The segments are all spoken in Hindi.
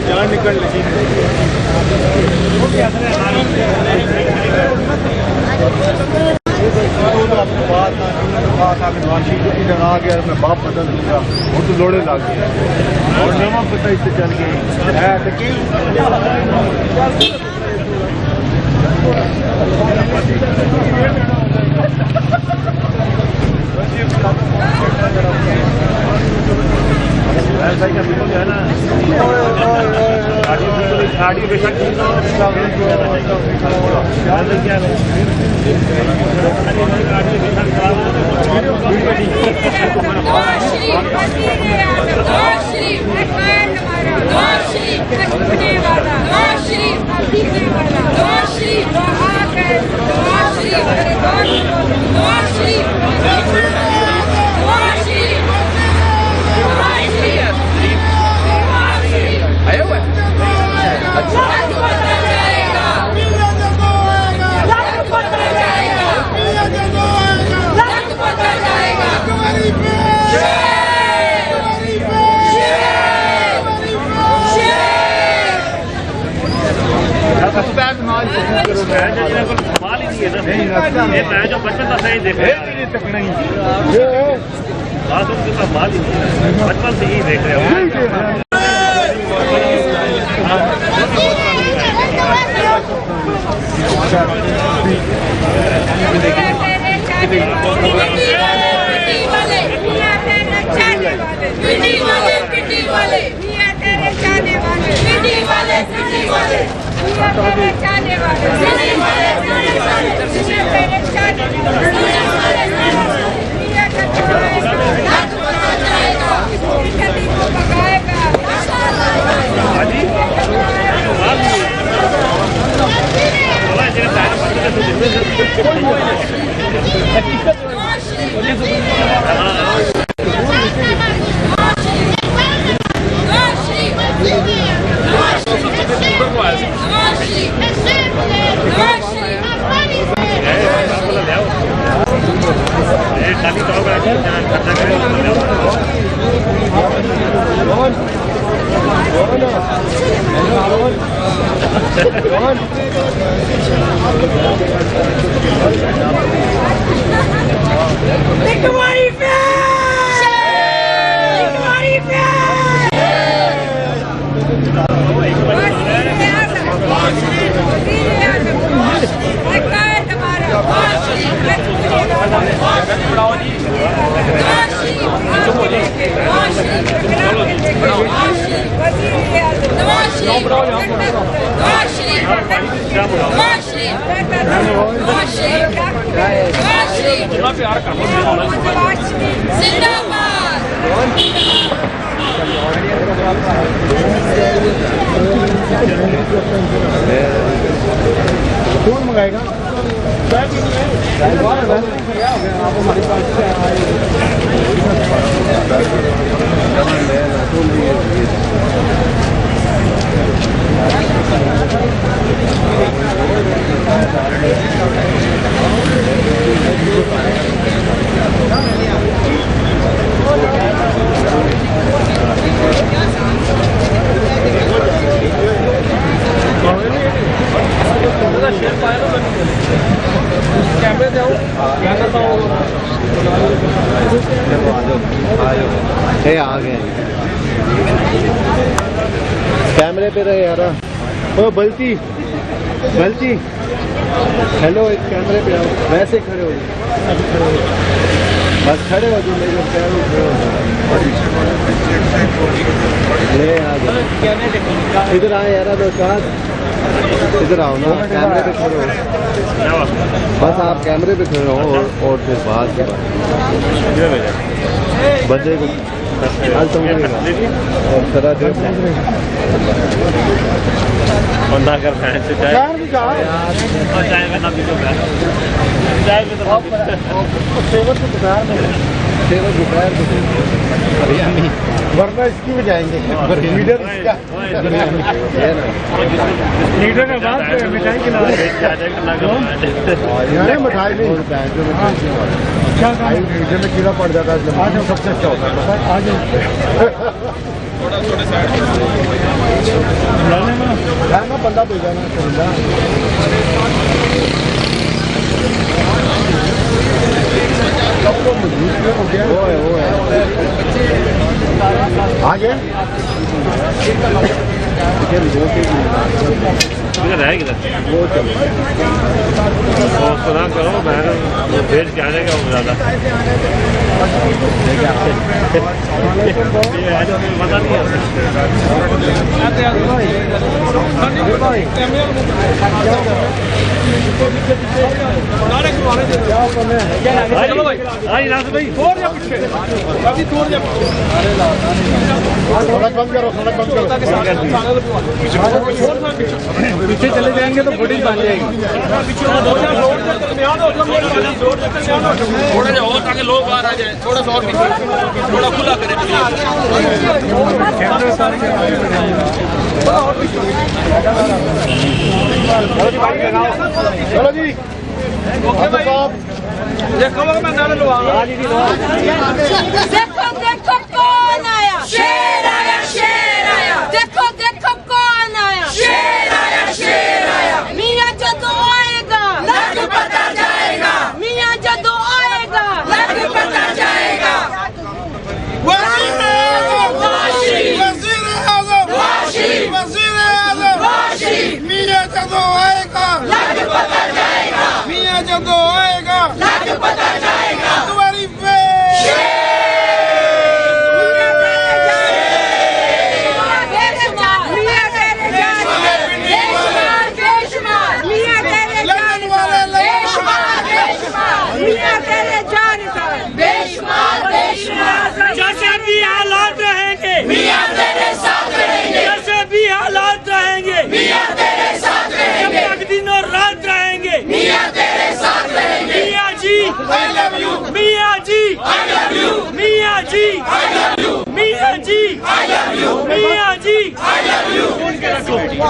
जान निकल लगी इधर आ गया मैं बाप बदल दूंगा वो तो लोड़े लग गया और नवा पता इससे चल गई है तो की है ना गाड़ी बेशक मैं जो बचपन का सही देख बचपन से ही देख रहे हो कौन मंगाएगा? हमारे पास कैमरे से क्या करता हूँ आ गए कैमरे पे रहे यार। ओ बल्टी बल्टी, हेलो, एक कैमरे पे आओ। वैसे खड़े हो, बस खड़े हो, जो मेरे पैर खड़े हो ले आ जाओ। इधर आए यार, दो चार इधर आओ ना, कैमरे पे खड़े हो। बस आप कैमरे पे खड़े हो और फिर बात के बच्चे को आज और सरा दे बंदा कर चाय में ना पीछे चाय में तो सेवर तो दोपहर में, सेवर दोपहर को वरना इसकी में जाएंगे लीडर लीडर का बात मिठाई खिला मिठाई नहीं क्या लीडर में कीड़ा पड़ जाता है। आज सबसे अच्छा होता है आज ना बंदा भेजा ना हो गया वो है आगे वो चलो सुना करो, मैं भेज के आने का हो ज़्यादा पता नहीं सड़क बंद करो, सड़क बंद करो। पीछे चले जाएंगे तो फुटेज बन जाएगी। थोड़ा सा और ताकि लोग बाहर आ जाए, थोड़ा सा और पीछे, थोड़ा खुला करें। चलो जी, देखो मैं नाम लूंगा। देखो देखो कौन आया, शेर आया, शेर आया। देखो देखो कौन आया, शेर आया, शेर आया। मियां जदों आएगा लग पता जाएगा, मियां जदों आएगा लग पता जाएगा। वज़ीर आज़म, वज़ीर आज़म, मियां जदों आएगा लग पता जाएगा, मियां जदों आएगा लग पता जाएगा। तुम्हारी जैसे भी हालात रहेंगे मियां तेरे साथ रहेंगे, जैसे भी हालात रहेंगे मियां तेरे साथ रहेंगे, जब तक दिन और रात रहेंगे मियां तेरे साथ रहेंगे। मियां जी I love you, Miyan ji I love you, Miyan ji I love you, Miyan ji I love you, Miyan ji I love you।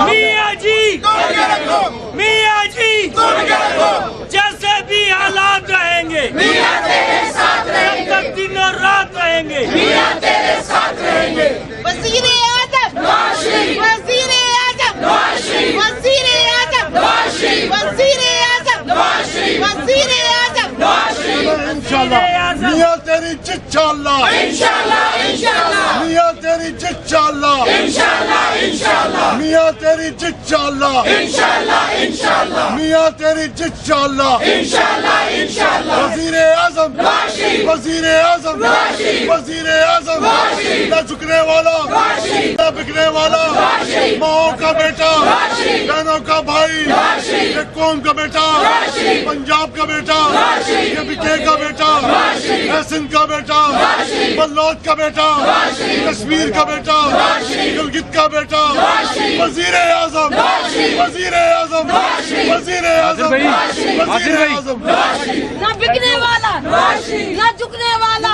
मियां जी तोड़ के रखो, मियां जी तोड़ के रखो। जैसे भी हालात रहेंगे मियां तेरे साथ जब रहेंगे, तक दिन और रात रहेंगे। मियां तेरे साथ रहेंगे। वज़ीर आज़म नवाज शरीफ, वज़ीर आज़म नवाज शरीफ, वज़ीर आज़म नवाज शरीफ, वज़ीर आज़म नवाज शरीफ, वज़ीर आज़म नवाज शरीफ। इंशाल्लाह मियां तेरी इंशाल्लाह, इंशाल्लाह इंशाल्लाह, मियां तेरी इंशाल्लाह, इंशाल्लाह इंशाल्लाह, मियां तेरी इंशाल्लाह, इंशाल्लाह इंशाल्लाह, मियां तेरी इंशाल्लाह। इंशाल्लाह इंशाल्लाह। वज़ीर आज़म, नवाज शरीफ, वज़ीर आज़म, नवाज शरीफ, वज़ीर आज़म, नवाज शरीफ, न झुकने वाला, नवाज शरीफ, न बिकने वाला, नवाज शरीफ, माओ का बेटा, नवाज शरीफ, बहनों का भाई, नवाज शरीफ, ये कौम का बेटा, नवाज शरीफ, पंजाब का बेटा, नवाज शरीफ, ये बीके का बेटा, नवाज शरीफ, ये सिंध का बेटा, नवाज शरीफ, बल्लौद का बेटा, नवाज शरीफ, कश्मीर का बेटा, नवाज शरीफ, गिलगित का बेटा, नवाज शरीफ, वज़ीर आज़म, नवाज शरीफ, वज़ीर आज़म, नवाज शरीफ, वज़ीर आज़म, नवाज शरीफ, वज़ीर आज़म। नवाज शरीफ, न बिकने वाला, न झुकने वाला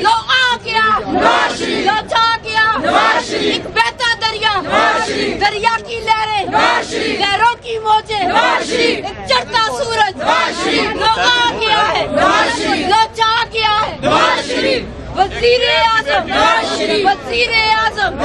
लो आ गया लो छा गया एक बहता दरिया दरिया की लहरें लहरों की मौजें एक चढ़ता सूरज लो आ गया है लो छा गया है वज़ीर आज़म वज़ीर आज़म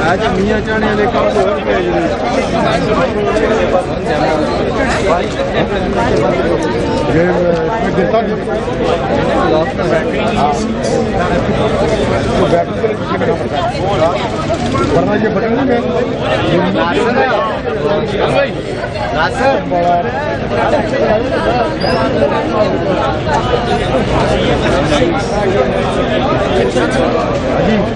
आज मियाँ चाने वाले काम तो और क्या देता नहीं तो बैटरी के पीछे करना पड़ता है वरना ये बटन नहीं